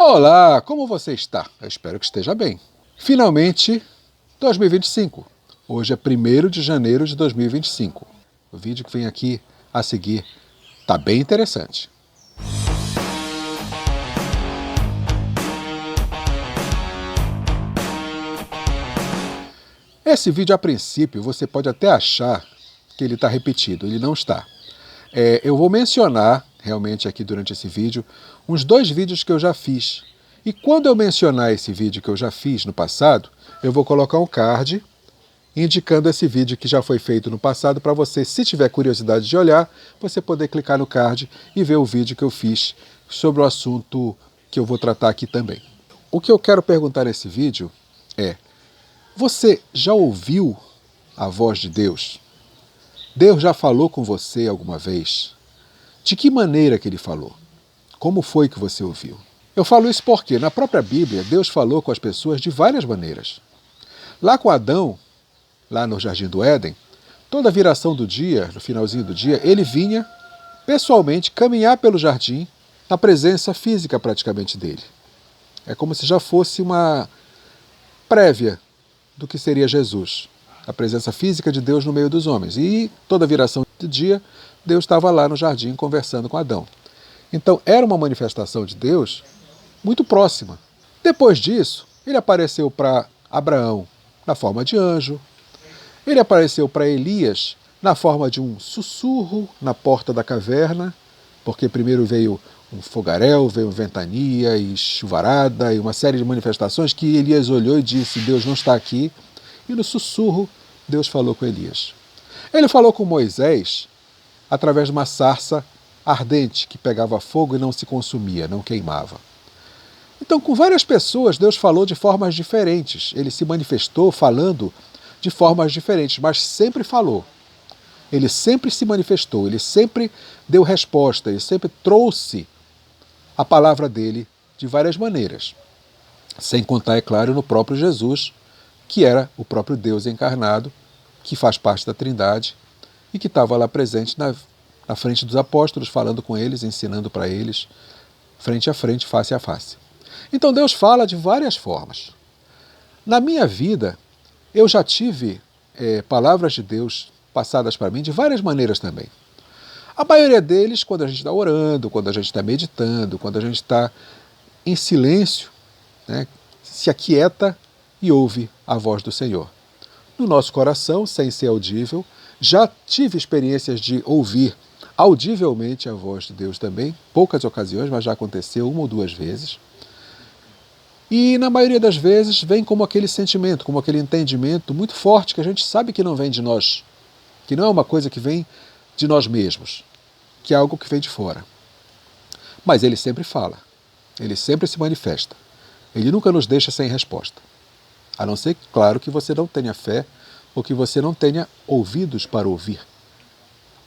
Olá, como você está? Eu espero que esteja bem. Finalmente, 2025. Hoje é 1º de janeiro de 2025. O vídeo que vem aqui a seguir está bem interessante. Esse vídeo, a princípio, você pode até achar que ele está repetido. Ele não está. Eu vou mencionar, realmente aqui durante esse vídeo, uns 2 vídeos que eu já fiz. E quando eu mencionar esse vídeo que eu já fiz no passado, eu vou colocar um card indicando esse vídeo que já foi feito no passado para você, se tiver curiosidade de olhar, você poder clicar no card e ver o vídeo que eu fiz sobre o assunto que eu vou tratar aqui também. O que eu quero perguntar nesse vídeo é: você já ouviu a voz de Deus? Deus já falou com você alguma vez? De que maneira que ele falou? Como foi que você ouviu? Eu falo isso porque, na própria Bíblia, Deus falou com as pessoas de várias maneiras. Lá com Adão, lá no Jardim do Éden, toda viração do dia, no finalzinho do dia, ele vinha, pessoalmente, caminhar pelo jardim, na presença física praticamente dele. É como se já fosse uma prévia do que seria Jesus, a presença física de Deus no meio dos homens. E toda viração de dia, Deus estava lá no jardim conversando com Adão. Então era uma manifestação de Deus muito próxima. Depois disso, ele apareceu para Abraão na forma de anjo, ele apareceu para Elias na forma de um sussurro na porta da caverna, porque primeiro veio um fogaréu, veio ventania e chuvarada e uma série de manifestações que Elias olhou e disse: Deus não está aqui. E no sussurro, Deus falou com Elias. Ele falou com Moisés através de uma sarça ardente que pegava fogo e não se consumia, não queimava. Então, com várias pessoas, Deus falou de formas diferentes. Ele se manifestou falando de formas diferentes, mas sempre falou. Ele sempre se manifestou, ele sempre deu resposta, ele sempre trouxe a palavra dele de várias maneiras. Sem contar, é claro, no próprio Jesus, que era o próprio Deus encarnado, que faz parte da Trindade e que estava lá presente na frente dos apóstolos, falando com eles, ensinando para eles, frente a frente, face a face. Então Deus fala de várias formas. Na minha vida, eu já tive palavras de Deus passadas para mim de várias maneiras também. A maioria deles, quando a gente está orando, quando a gente está meditando, quando a gente está em silêncio, né, se aquieta e ouve a voz do Senhor. No nosso coração, sem ser audível, já tive experiências de ouvir audivelmente a voz de Deus também, poucas ocasiões, mas já aconteceu 1 ou 2 vezes. E na maioria das vezes vem como aquele sentimento, como aquele entendimento muito forte que a gente sabe que não vem de nós, que não é uma coisa que vem de nós mesmos, que é algo que vem de fora. Mas ele sempre fala, ele sempre se manifesta, ele nunca nos deixa sem resposta. A não ser, claro, que você não tenha fé ou que você não tenha ouvidos para ouvir.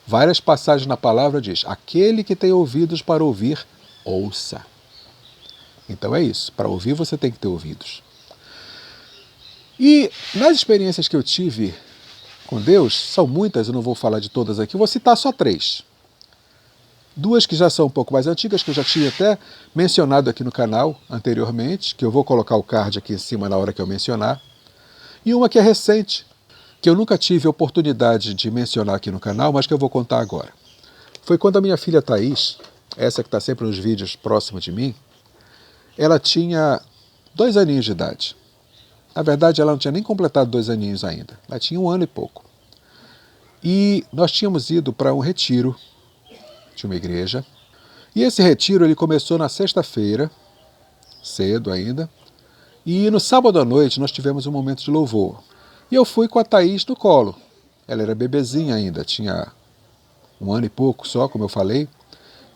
Várias passagens na palavra diz: aquele que tem ouvidos para ouvir, ouça. Então é isso, para ouvir você tem que ter ouvidos. E nas experiências que eu tive com Deus, são muitas, eu não vou falar de todas aqui, eu vou citar só 3. 2 que já são um pouco mais antigas, que eu já tinha até mencionado aqui no canal anteriormente, que eu vou colocar o card aqui em cima na hora que eu mencionar. E uma que é recente, que eu nunca tive oportunidade de mencionar aqui no canal, mas que eu vou contar agora. Foi quando a minha filha Thaís, essa que está sempre nos vídeos próximo de mim, ela tinha 2 aninhos de idade. Na verdade, ela não tinha nem completado 2 aninhos ainda. Ela tinha 1 ano e pouco. E nós tínhamos ido para um retiro de uma igreja. E esse retiro ele começou na sexta-feira, cedo ainda. E no sábado à noite nós tivemos um momento de louvor. E eu fui com a Thaís no colo. Ela era bebezinha ainda, tinha 1 ano e pouco só, como eu falei.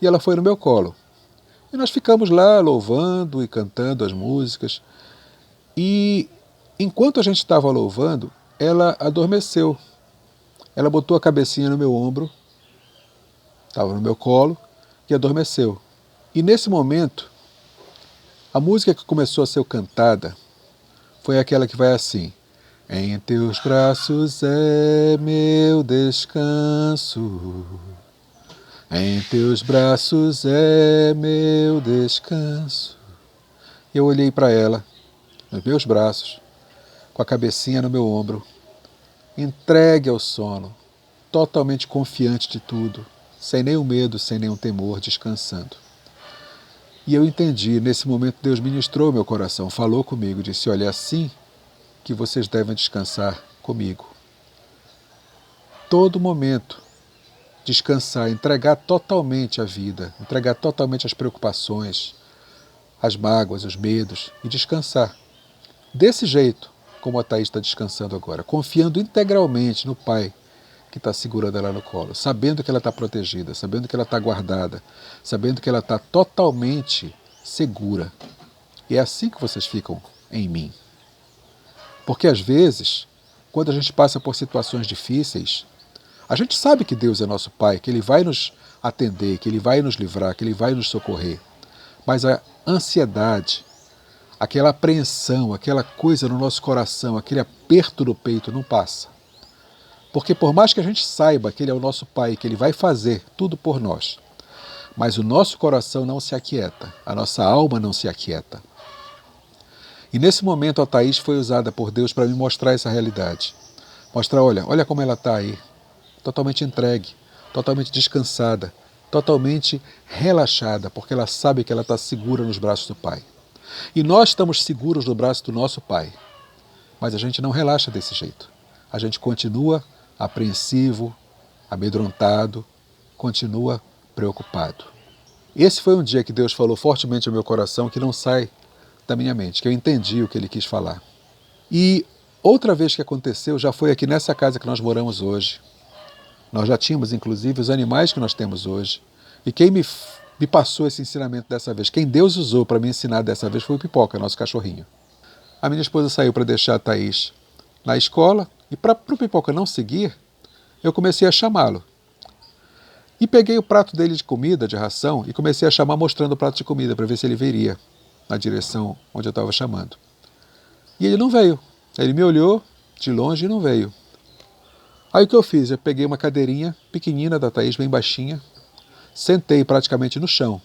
E ela foi no meu colo. E nós ficamos lá louvando e cantando as músicas. E enquanto a gente estava louvando, ela adormeceu. Ela botou a cabecinha no meu ombro, estava no meu colo, e adormeceu. E nesse momento, a música que começou a ser cantada foi aquela que vai assim: em teus braços é meu descanso, em teus braços é meu descanso. Eu olhei para ela, nos meus braços, com a cabecinha no meu ombro, entregue ao sono, totalmente confiante de tudo, sem nenhum medo, sem nenhum temor, descansando. E eu entendi, nesse momento Deus ministrou meu coração, falou comigo, disse, olha, é assim que vocês devem descansar comigo. Todo momento, descansar, entregar totalmente a vida, entregar totalmente as preocupações, as mágoas, os medos e descansar. Desse jeito, como a Thaís está descansando agora, confiando integralmente no Pai que está segurando ela no colo, sabendo que ela está protegida, sabendo que ela está guardada, sabendo que ela está totalmente segura. E é assim que vocês ficam em mim. Porque às vezes, quando a gente passa por situações difíceis, a gente sabe que Deus é nosso Pai, que Ele vai nos atender, que Ele vai nos livrar, que Ele vai nos socorrer. Mas a ansiedade, aquela apreensão, aquela coisa no nosso coração, aquele aperto no peito não passa. Porque por mais que a gente saiba que Ele é o nosso Pai, que Ele vai fazer tudo por nós, mas o nosso coração não se aquieta, a nossa alma não se aquieta. E nesse momento a Thaís foi usada por Deus para me mostrar essa realidade. Mostrar, olha como ela está aí, totalmente entregue, totalmente descansada, totalmente relaxada, porque ela sabe que ela está segura nos braços do Pai. E nós estamos seguros no braço do nosso Pai, mas a gente não relaxa desse jeito. A gente continua apreensivo, amedrontado, continua preocupado. Esse foi um dia que Deus falou fortemente ao meu coração, que não sai da minha mente, que eu entendi o que Ele quis falar. E outra vez que aconteceu, já foi aqui nessa casa que nós moramos hoje. Nós já tínhamos, inclusive, os animais que nós temos hoje. E quem me passou esse ensinamento dessa vez, quem Deus usou para me ensinar dessa vez foi o Pipoca, nosso cachorrinho. A minha esposa saiu para deixar a Thaís na escola e para o Pipoca não seguir, eu comecei a chamá-lo. E peguei o prato dele de comida, de ração, e comecei a chamar mostrando o prato de comida para ver se ele viria na direção onde eu estava chamando. E ele não veio. Ele me olhou de longe e não veio. Aí o que eu fiz? Eu peguei uma cadeirinha pequenina da Thaís, bem baixinha, sentei praticamente no chão.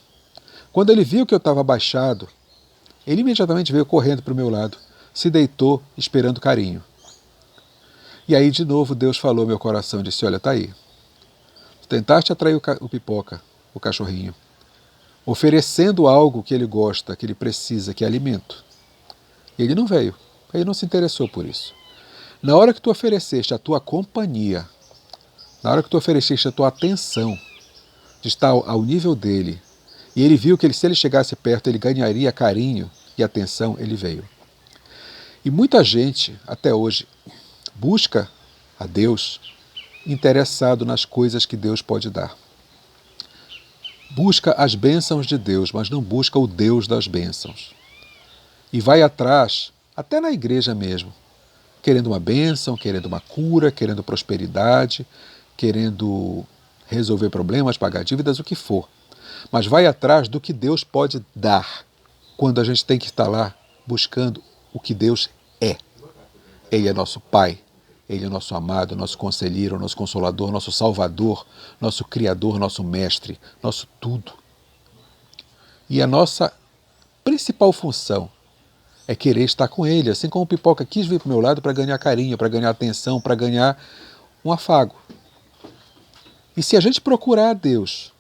Quando ele viu que eu estava abaixado, ele imediatamente veio correndo para o meu lado, se deitou esperando carinho. E aí de novo Deus falou ao meu coração e disse, olha, tá aí. Tu tentaste atrair o Pipoca, o cachorrinho, oferecendo algo que ele gosta, que ele precisa, que é alimento. E ele não veio, ele não se interessou por isso. Na hora que tu ofereceste a tua companhia, na hora que tu ofereceste a tua atenção, de estar ao nível dele, e ele viu que se ele chegasse perto ele ganharia carinho e atenção, ele veio. E muita gente, até hoje, busca a Deus interessado nas coisas que Deus pode dar. Busca as bênçãos de Deus, mas não busca o Deus das bênçãos. E vai atrás, até na igreja mesmo, querendo uma bênção, querendo uma cura, querendo prosperidade, querendo resolver problemas, pagar dívidas, o que for. Mas vai atrás do que Deus pode dar, quando a gente tem que estar lá buscando o que Deus é. Ele é nosso Pai, Ele é nosso amado, nosso conselheiro, nosso consolador, nosso salvador, nosso criador, nosso mestre, nosso tudo. E a nossa principal função é querer estar com Ele, assim como o Pipoca quis vir para o meu lado para ganhar carinho, para ganhar atenção, para ganhar um afago. E se a gente procurar a Deus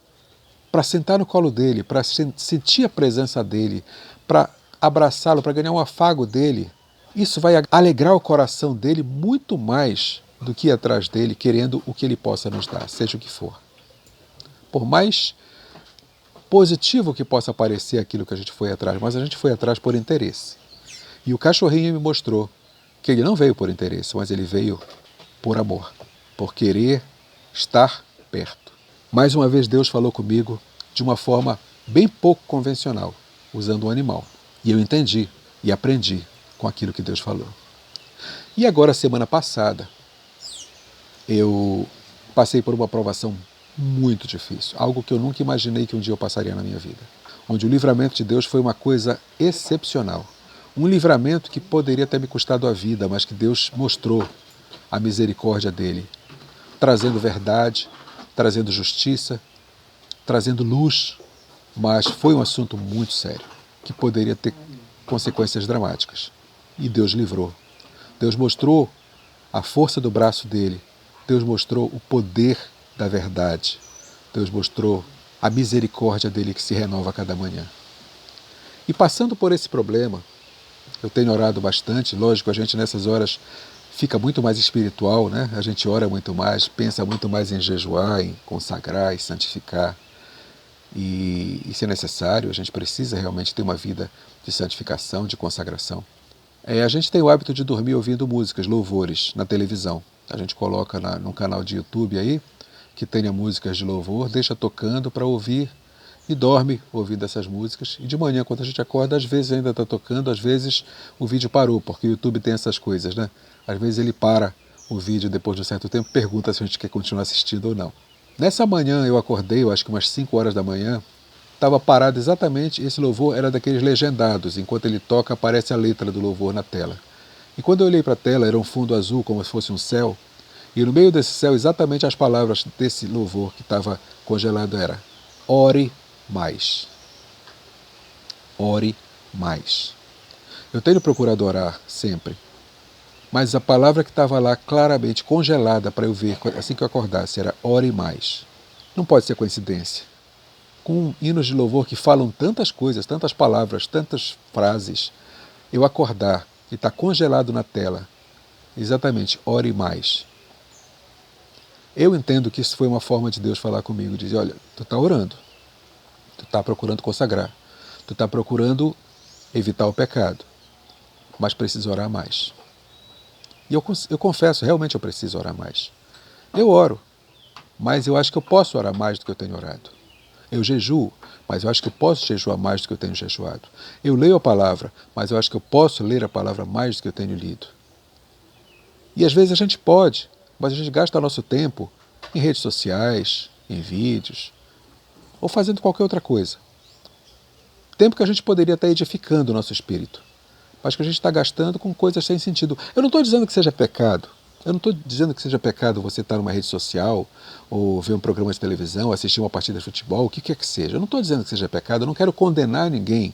para sentar no colo dele, para sentir a presença dele, para abraçá-lo, para ganhar um afago dele, isso vai alegrar o coração dele muito mais do que ir atrás dele, querendo o que ele possa nos dar, seja o que for. Por mais positivo que possa parecer aquilo que a gente foi atrás, mas a gente foi atrás por interesse. E o cachorrinho me mostrou que ele não veio por interesse, mas ele veio por amor, por querer estar perto. Mais uma vez Deus falou comigo de uma forma bem pouco convencional, usando um animal. E eu entendi e aprendi com aquilo que Deus falou. E agora, semana passada, eu passei por uma provação muito difícil, algo que eu nunca imaginei que um dia eu passaria na minha vida, onde o livramento de Deus foi uma coisa excepcional. Um livramento que poderia ter me custado a vida, mas que Deus mostrou a misericórdia dele, trazendo verdade, trazendo justiça, trazendo luz, mas foi um assunto muito sério, que poderia ter consequências dramáticas. E Deus livrou. Deus mostrou a força do braço dele. Deus mostrou o poder da verdade. Deus mostrou a misericórdia dele que se renova a cada manhã. E passando por esse problema, eu tenho orado bastante. Lógico, a gente nessas horas fica muito mais espiritual, né? A gente ora muito mais, pensa muito mais em jejuar, em consagrar, em santificar. E se é necessário, a gente precisa realmente ter uma vida de santificação, de consagração. A gente tem o hábito de dormir ouvindo músicas, louvores, na televisão. A gente coloca num canal de YouTube aí, que tenha músicas de louvor, deixa tocando para ouvir e dorme ouvindo essas músicas. E de manhã, quando a gente acorda, às vezes ainda está tocando, às vezes o vídeo parou, porque o YouTube tem essas coisas, né? Às vezes ele para o vídeo depois de um certo tempo, pergunta se a gente quer continuar assistindo ou não. Nessa manhã eu acordei, eu acho que umas 5 horas da manhã, estava parado exatamente, esse louvor era daqueles legendados, enquanto ele toca aparece a letra do louvor na tela. E quando eu olhei para a tela, era um fundo azul, como se fosse um céu, e no meio desse céu, exatamente as palavras desse louvor que estava congelado era: ore mais. Ore mais. Eu tenho procurado orar sempre, mas a palavra que estava lá claramente congelada para eu ver assim que eu acordasse era: ore mais. Não pode ser coincidência. Com hinos de louvor que falam tantas coisas, tantas palavras, tantas frases, eu acordar e está congelado na tela, exatamente, ore mais. Eu entendo que isso foi uma forma de Deus falar comigo, dizer: olha, tu está orando, tu está procurando consagrar, tu está procurando evitar o pecado, mas precisa orar mais. E eu confesso, realmente eu preciso orar mais. Eu oro, mas eu acho que eu posso orar mais do que eu tenho orado. Eu jejuo, mas eu acho que eu posso jejuar mais do que eu tenho jejuado. Eu leio a palavra, mas eu acho que eu posso ler a palavra mais do que eu tenho lido. E às vezes a gente pode, mas a gente gasta nosso tempo em redes sociais, em vídeos, ou fazendo qualquer outra coisa. Tempo que a gente poderia estar edificando o nosso espírito, mas que a gente está gastando com coisas sem sentido. Eu não estou dizendo que seja pecado. Eu não estou dizendo que seja pecado você estar numa rede social, ou ver um programa de televisão, assistir uma partida de futebol, o que quer que seja. Eu não estou dizendo que seja pecado, eu não quero condenar ninguém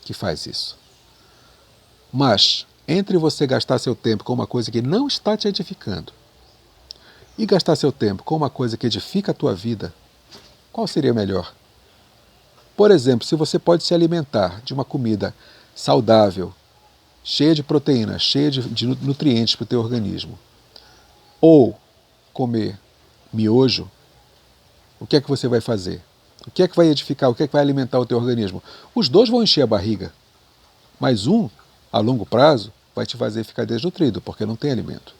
que faz isso. Mas, entre você gastar seu tempo com uma coisa que não está te edificando, e gastar seu tempo com uma coisa que edifica a tua vida, qual seria melhor? Por exemplo, se você pode se alimentar de uma comida saudável, cheia de proteína, cheia de nutrientes para o teu organismo, ou comer miojo, o que é que você vai fazer? O que é que vai edificar, o que é que vai alimentar o teu organismo? Os dois vão encher a barriga, mas um, a longo prazo, vai te fazer ficar desnutrido, porque não tem alimento.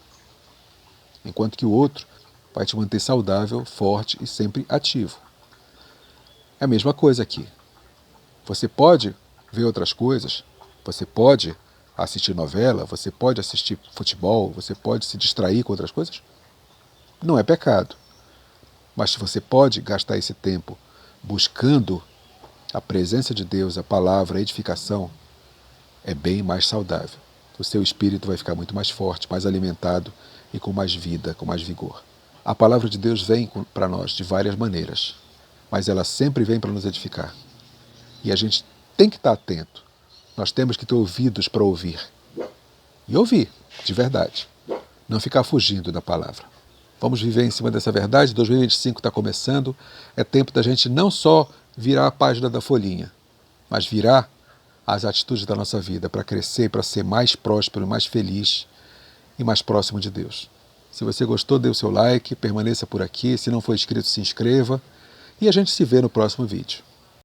Enquanto que o outro vai te manter saudável, forte e sempre ativo. É a mesma coisa aqui. Você pode ver outras coisas, você pode assistir novela, você pode assistir futebol, você pode se distrair com outras coisas. Não é pecado. Mas se você pode gastar esse tempo buscando a presença de Deus, a palavra, a edificação, é bem mais saudável. O seu espírito vai ficar muito mais forte, mais alimentado e com mais vida, com mais vigor. A palavra de Deus vem para nós de várias maneiras, mas ela sempre vem para nos edificar. E a gente tem que estar atento. Nós temos que ter ouvidos para ouvir. E ouvir, de verdade. Não ficar fugindo da palavra. Vamos viver em cima dessa verdade. 2025 está começando. É tempo da gente não só virar a página da folhinha, mas virar as atitudes da nossa vida para crescer, para ser mais próspero, mais feliz e mais próximo de Deus. Se você gostou, dê o seu like, permaneça por aqui. Se não for inscrito, se inscreva. E a gente se vê no próximo vídeo.